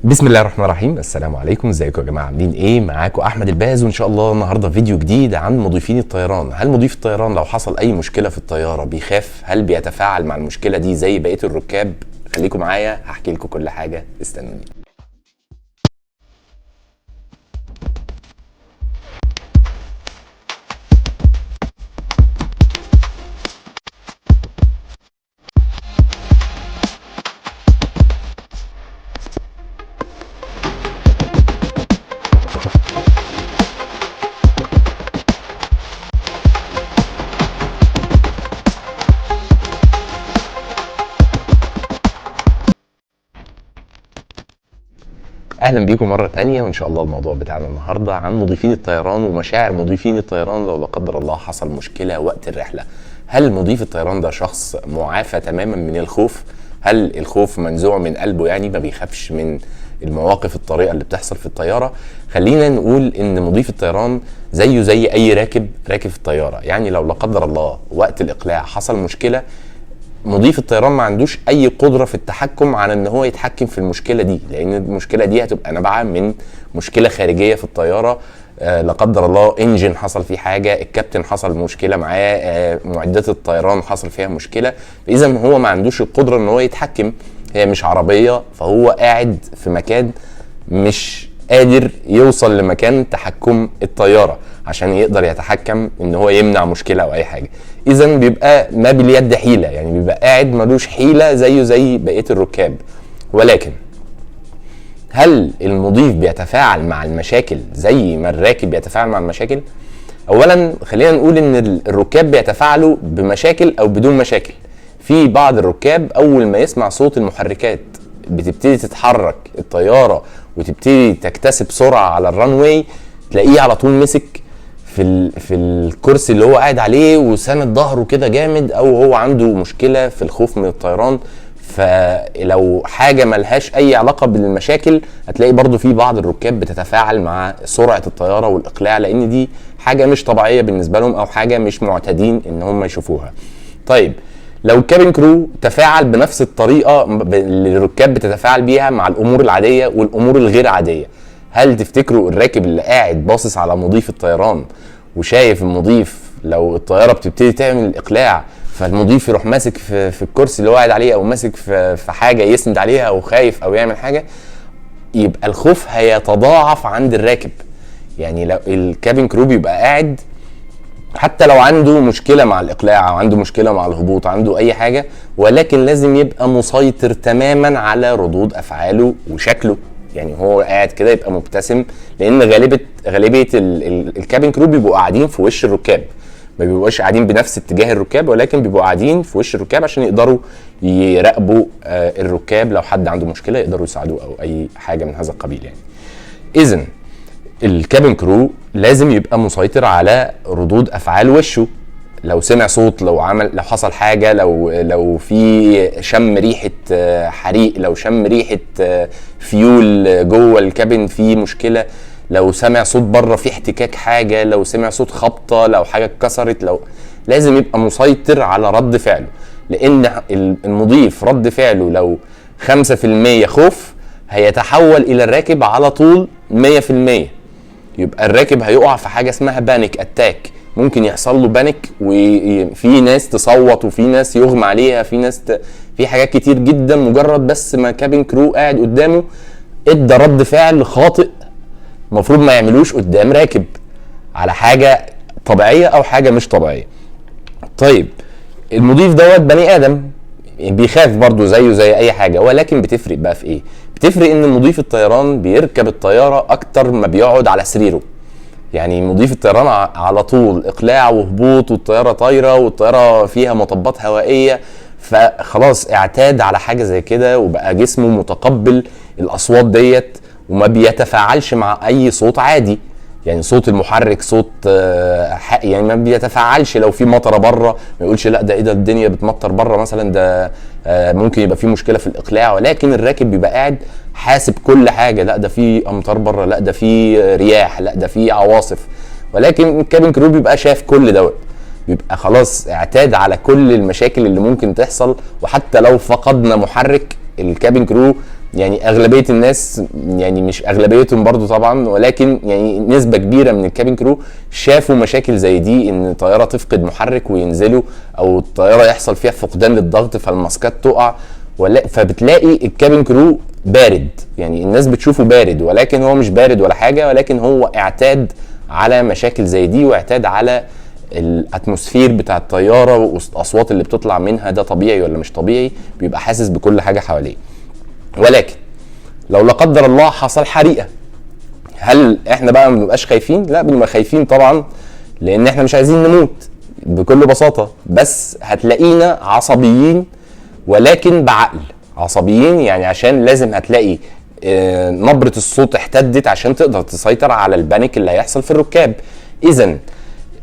بسم الله الرحمن الرحيم. السلام عليكم، ازيكم يا جماعه؟ عاملين ايه؟ معاكم احمد الباز، وان شاء الله النهارده فيديو جديد عن مضيفين الطيران. هل مضيف الطيران لو حصل اي مشكله في الطياره بيخاف؟ هل بيتفاعل مع المشكله دي زي بقيه الركاب؟ خليكم معايا هحكي لكم كل حاجه، استنوني. اهلا بيكم مره تانية، وان شاء الله الموضوع بتاعنا النهارده عن مضيفين الطيران ومشاعر مضيفين الطيران لو لا قدر الله حصل مشكله وقت الرحله. هل مضيف الطيران ده شخص معافى تماما من الخوف؟ هل الخوف منزوع من قلبه، يعني ما بيخافش من المواقف الطريقه اللي بتحصل في الطياره؟ خلينا نقول ان مضيف الطيران زيه زي اي راكب في الطياره، يعني لو لا قدر الله وقت الاقلاع حصل مشكله، مضيف الطيران ما عندوش اي قدره في التحكم على ان هو يتحكم في المشكله دي، لان المشكله دي هتبقى نابعه من مشكله خارجيه في الطياره. لا قدر الله انجن حصل فيه حاجه، الكابتن حصل مشكله معاه، معدات الطيران حصل فيها مشكله، فاذا هو ما عندوش القدره ان هو يتحكم. هي مش عربيه، فهو قاعد في مكان مش قادر يوصل لمكان تحكم الطياره عشان يقدر يتحكم ان هو يمنع مشكله او اي حاجه. اذا بيبقى ما باليد حيله، يعني بيبقى قاعد ملوش حيله زيه زي بقيه الركاب. ولكن هل المضيف بيتفاعل مع المشاكل زي ما الراكب بيتفاعل مع المشاكل؟ اولا خلينا نقول ان الركاب بيتفاعلوا بمشاكل او بدون مشاكل. في بعض الركاب اول ما يسمع صوت المحركات بتبتدي تتحرك الطياره وتبتدي تكتسب سرعه على الران واي، تلاقيه على طول مسك في الكرسي اللي هو قاعد عليه وساند ظهره كده جامد، او هو عنده مشكله في الخوف من الطيران. فلو حاجه ملهاش اي علاقه بالمشاكل هتلاقي برضو في بعض الركاب بتتفاعل مع سرعه الطياره والاقلاع، لان دي حاجه مش طبيعيه بالنسبه لهم او حاجه مش معتادين ان هم يشوفوها. طيب لو الكابين كرو تفاعل بنفس الطريقه اللي الركاب بتتفاعل بيها مع الامور العاديه والامور الغير عاديه، هل تفتكروا الراكب اللي قاعد باصص على مضيف الطيران وشايف المضيف لو الطياره بتبتدي تعمل الاقلاع فالمضيف يروح ماسك في الكرسي اللي هو قاعد عليه او ماسك في حاجه يسند عليها او خايف او يعمل حاجه؟ يبقى الخوف هيتضاعف عند الراكب. يعني لو الكابين كرو بيبقى قاعد حتى لو عنده مشكله مع الاقلاع او عنده مشكله مع الهبوط، عنده اي حاجه، ولكن لازم يبقى مسيطر تماما على ردود افعاله وشكله. يعني هو قاعد كده يبقى مبتسم، لان غالبيه الكابين كرو بيبقوا قاعدين في وش الركاب، ما بيبقوش قاعدين بنفس اتجاه الركاب، ولكن بيبقوا قاعدين في وش الركاب عشان يقدروا يراقبوا الركاب لو حد عنده مشكله يقدروا يساعدوه او اي حاجه من هذا القبيل. يعني اذا الكابين كرو لازم يبقى مسيطر على ردود افعال وشه. لو سمع صوت، لو حصل حاجه، لو في شم ريحه حريق، لو شم ريحه فيول جوه الكابين في مشكله، لو سمع صوت بره في احتكاك حاجه، لو سمع صوت خبطه، لو حاجه اتكسرت، لازم يبقى مسيطر على رد فعله. لان المضيف رد فعله لو 5% خوف هيتحول الى الراكب على طول 100%. يبقى الراكب هيقع في حاجه اسمها بانيك اتاك، ممكن يحصل له بانيك وفي ناس تصوت وفي ناس يغمى عليها، في حاجات كتير جدا مجرد بس ما كابين كرو قاعد قدامه ادى رد فعل خاطئ المفروض ما يعملوش قدام راكب على حاجه طبيعيه او حاجه مش طبيعيه. طيب المضيف دوت بني ادم بيخاف برضو زيه زي اي حاجه، ولكن بتفرق بقى في ايه؟ بتفرق ان مضيف الطيران بيركب الطياره اكتر ما بيقعد على سريره. يعني مضيف الطيران على طول اقلاع وهبوط والطياره طايره والطياره فيها مطبات هوائيه، فخلاص اعتاد على حاجه زي كده وبقى جسمه متقبل الاصوات ديت وما بيتفاعلش مع اي صوت عادي. يعني صوت المحرك صوت يعني ما بيتفاعلش. لو في مطره بره ما يقولش لا ده ايه ده الدنيا بتمطر بره مثلا، ده ممكن يبقى في مشكله في الاقلاع. ولكن الراكب بيبقى قاعد حاسب كل حاجه، لا ده في امطار بره، لا ده في رياح، لا ده في عواصف. ولكن الكابين كرو بيبقى شايف كل دوت، بيبقى خلاص اعتاد على كل المشاكل اللي ممكن تحصل. وحتى لو فقدنا محرك الكابين كرو يعني اغلبيه الناس، يعني مش اغلبيتهم برضو طبعا، ولكن يعني نسبه كبيره من الكابين كرو شافوا مشاكل زي دي، ان الطياره تفقد محرك وينزلوا، او الطياره يحصل فيها فقدان للضغط فالماسكات تقع، فبتلاقي الكابين كرو بارد. يعني الناس بتشوفه بارد، ولكن هو مش بارد ولا حاجه، ولكن هو اعتاد على مشاكل زي دي، واعتاد على الاتموسفير بتاع الطياره والاصوات اللي بتطلع منها، ده طبيعي ولا مش طبيعي، بيبقى حاسس بكل حاجه حواليه. ولكن لو لا قدر الله حصل حريقه، هل احنا بقى ما بنبقاش خايفين؟ لا، بنبقى خايفين طبعا، لان احنا مش عايزين نموت بكل بساطه، بس هتلاقينا عصبيين، ولكن بعقل. عصبيين يعني عشان لازم هتلاقي نبرة الصوت احتدت عشان تقدر تسيطر على البانيك اللي هيحصل في الركاب. اذا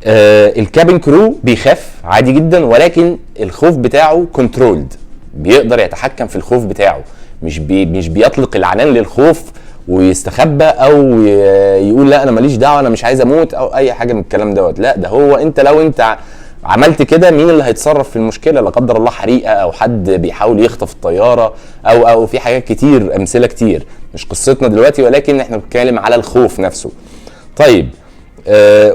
الكابين كرو بيخاف عادي جدا، ولكن الخوف بتاعه كنترولد، بيقدر يتحكم في الخوف بتاعه، مش بيطلق العنان للخوف ويستخبى او يقول لا انا ماليش دعوه انا مش عايز اموت او اي حاجه من الكلام دوت. لا، ده هو انت لو انت عملت كده، مين اللي هيتصرف في المشكله؟ لا قدر الله حريقه، او حد بيحاول يخطف الطياره، او في حاجات كتير، امثله كتير مش قصتنا دلوقتي، ولكن احنا بنتكلم على الخوف نفسه. طيب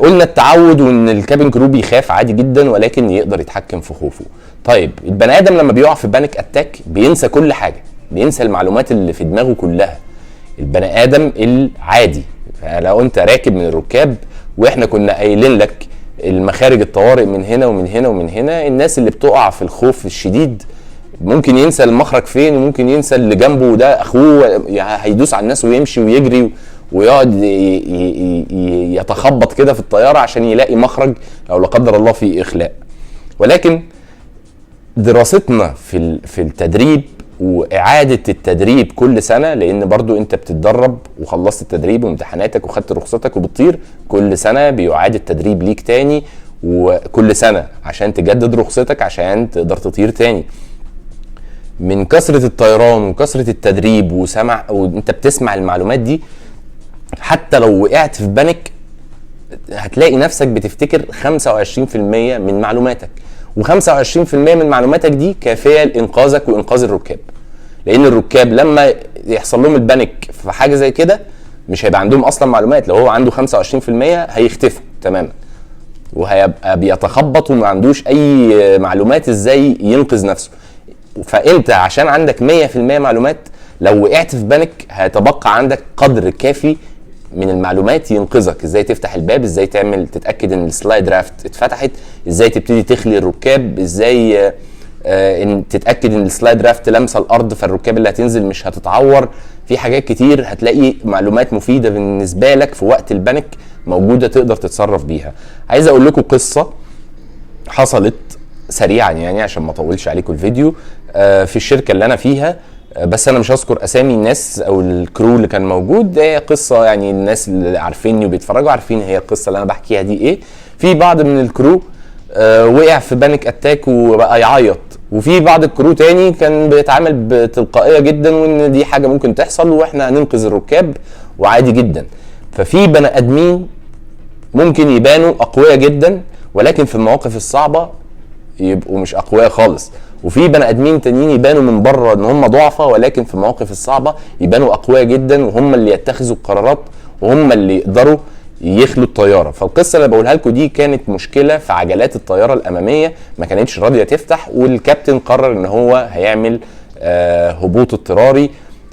قلنا التعود، وان الكابين كرو بيخاف عادي جدا، ولكن يقدر يتحكم في خوفه. طيب البني ادم لما بيقع في بانيك اتاك بينسى كل حاجه، بينسى المعلومات اللي في دماغه كلها. البني ادم العادي، فلو انت راكب من الركاب واحنا كنا قايلين لك المخارج الطوارئ من هنا ومن هنا ومن هنا، الناس اللي بتقع في الخوف الشديد ممكن ينسى المخرج فين، وممكن ينسى اللي جنبه وده اخوه، هيدوس على الناس ويمشي ويجري ويقعد يتخبط كده في الطياره عشان يلاقي مخرج، او لا قدر الله في اخلاء. ولكن دراستنا في التدريب واعاده التدريب كل سنه، لان برضو انت بتتدرب وخلصت التدريب وامتحاناتك وخدت رخصتك وبتطير، كل سنه بيعاد التدريب ليك تاني، وكل سنه عشان تجدد رخصتك عشان تقدر تطير تاني. من كثره الطيران وكثره التدريب وانت بتسمع المعلومات دي، حتى لو وقعت في بانيك هتلاقي نفسك بتفتكر 25% من معلوماتك، و25% من معلوماتك دي كافيه لانقاذك وانقاذ الركاب. لان الركاب لما يحصل لهم البانيك في حاجه زي كده مش هيبقى عندهم اصلا معلومات، لو هو عنده 25% هيختفوا تماما، وهيبقى بيتخبط وما عندوش اي معلومات ازاي ينقذ نفسه. فانت عشان عندك 100% معلومات، لو وقعت في بانيك هيتبقى عندك قدر كافي من المعلومات ينقذك، ازاي تفتح الباب، ازاي تتاكد ان السلايد رافت اتفتحت، ازاي تبتدي تخلي الركاب، ازاي ان تتاكد ان السلايد رافت لامسه الارض فالركاب اللي هتنزل مش هتتعور. في حاجات كتير هتلاقي معلومات مفيده بالنسبه لك في وقت البانيك موجوده تقدر تتصرف بيها. عايز اقول لكم قصه حصلت سريعا يعني عشان ما اطولش عليكم الفيديو. في الشركه اللي انا فيها، بس انا مش هذكر اسامي الناس او الكرو اللي كان موجود، هي قصه يعني الناس اللي عارفيني وبيتفرجوا عارفين هي القصه اللي انا بحكيها دي ايه. في بعض من الكرو وقع في بانيك اتاك وبقى يعيط، وفي بعض الكرو تاني كان بيتعامل بتلقائيه جدا، وان دي حاجه ممكن تحصل واحنا هننقذ الركاب وعادي جدا. ففي بني ادمين ممكن يبانوا اقوياء جدا، ولكن في المواقف الصعبه يبقوا مش اقوياء خالص. وفي بني ادمين تانيين يبانوا من بره ان هم ضعفاء، ولكن في المواقف الصعبه يبانوا اقوياء جدا، وهم اللي يتخذوا القرارات وهم اللي يقدروا يخلوا الطياره. فالقصه اللي بقولها لكم دي كانت مشكله في عجلات الطياره الاماميه، ما كانتش راضيه تفتح، والكابتن قرر ان هو هيعمل هبوط اضطراري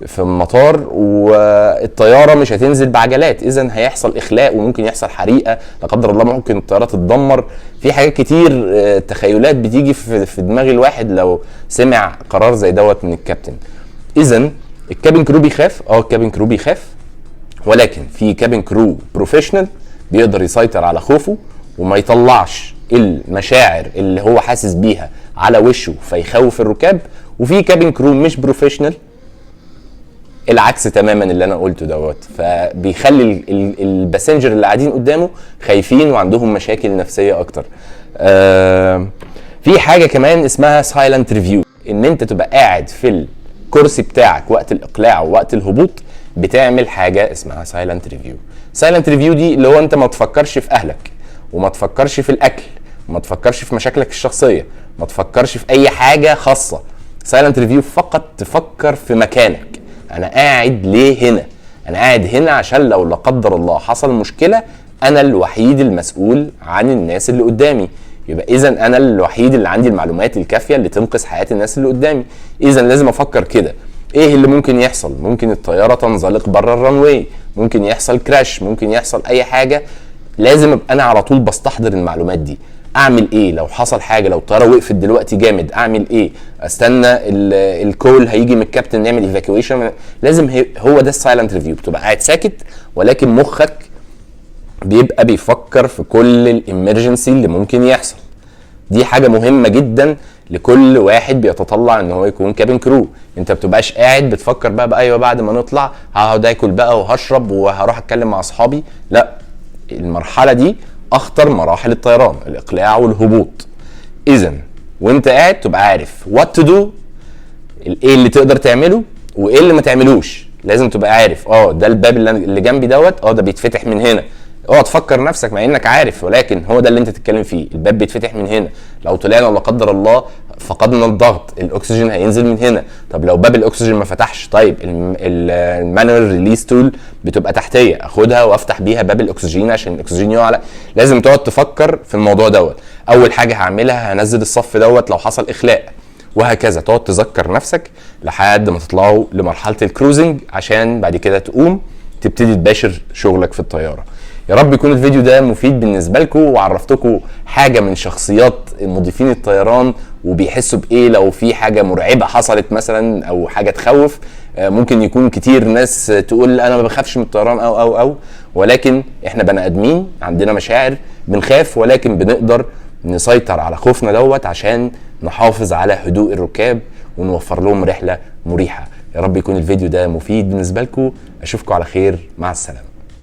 في المطار، والطياره مش هتنزل بعجلات، اذا هيحصل اخلاء وممكن يحصل حريقه، لا قدر الله ممكن الطياره تتدمر. في حاجات كتير تخيلات بتيجي في دماغ الواحد لو سمع قرار زي دوت من الكابتن. اذا الكابين كرو بيخاف، الكابين كرو بيخاف، ولكن في كابين كرو بروفيشنال بيقدر يسيطر على خوفه وما يطلعش المشاعر اللي هو حاسس بيها على وشه فيخوف الركاب. وفي كابين كرو مش بروفيشنال العكس تماما اللي انا قلته دوت، فبيخلي الباسنجر اللي قاعدين قدامه خايفين وعندهم مشاكل نفسيه اكتر. في حاجه كمان اسمها سايلنت ريفيو، ان انت تبقى قاعد في الكرسي بتاعك وقت الاقلاع ووقت الهبوط بتعمل حاجه اسمها سايلنت ريفيو. سايلنت ريفيو دي اللي هو انت ما تفكرش في اهلك، وما تفكرش في الاكل، وما تفكرش في مشاكلك الشخصيه، ما تفكرش في اي حاجه خاصه. سايلنت ريفيو فقط تفكر في مكانك. انا قاعد ليه هنا؟ انا قاعد هنا عشان لو لا قدر الله حصل مشكله انا الوحيد المسؤول عن الناس اللي قدامي، يبقى اذا انا الوحيد اللي عندي المعلومات الكافيه اللي تنقذ حياه الناس اللي قدامي. اذا لازم افكر كده، ايه اللي ممكن يحصل؟ ممكن الطياره تنزلق بره الرنواي، ممكن يحصل كراش، ممكن يحصل اي حاجه. لازم ابقى انا على طول بستحضر المعلومات دي. اعمل ايه لو حصل حاجه؟ لو الطياره وقفت دلوقتي جامد اعمل ايه؟ استنى الكول هيجي من الكابتن نعمل ايفاكيويشن. لازم هو ده السايلنت ريفيو، بتبقى قاعد ساكت ولكن مخك بيبقى بيفكر في كل الامرجنسي اللي ممكن يحصل. دي حاجه مهمه جدا لكل واحد بيتطلع ان هو يكون كابين كرو. انت بتبقاش قاعد بتفكر بقى ايوه بعد ما نطلع هقعد اكل بقى وهشرب وهروح اتكلم مع اصحابي. لا، المرحله دي اخطر مراحل الطيران، الاقلاع والهبوط. اذا وانت قاعد تبقى عارف وات تو دو، ايه اللي تقدر تعمله وايه اللي ما تعملوش. لازم تبقى عارف ده الباب اللي جنبي دوت ده بيتفتح من هنا. اوعى تفكر نفسك مع انك عارف، ولكن هو ده اللي انت تتكلم فيه. الباب بيتفتح من هنا، لو طلعنا لا قدر الله فقدنا الضغط الاكسجين هينزل من هنا. طب لو باب الاكسجين ما فتحش، طيب المانوال ريليس تول بتبقى تحتيه، اخدها وافتح بيها باب الاكسجين عشان الاكسجين يقع. لازم تقعد تفكر في الموضوع دوت. اول حاجه هعملها هنزل الصف دوت لو حصل اخلاء، وهكذا. تقعد تذكر نفسك لحد ما تطلعوا لمرحله الكروزنج عشان بعد كده تقوم تبتدي تباشر شغلك في الطياره. يا رب يكون الفيديو ده مفيد بالنسبه لكم، وعرفتكم حاجه من شخصيات مضيفين الطيران وبيحسوا بايه لو في حاجه مرعبه حصلت مثلا او حاجه تخوف. ممكن يكون كتير ناس تقول انا ما بخافش من الطيران او ولكن احنا بني ادمين عندنا مشاعر، بنخاف ولكن بنقدر نسيطر على خوفنا دوت عشان نحافظ على هدوء الركاب ونوفر لهم رحله مريحه. يا رب يكون الفيديو ده مفيد بالنسبه لكم. اشوفكم على خير، مع السلامه.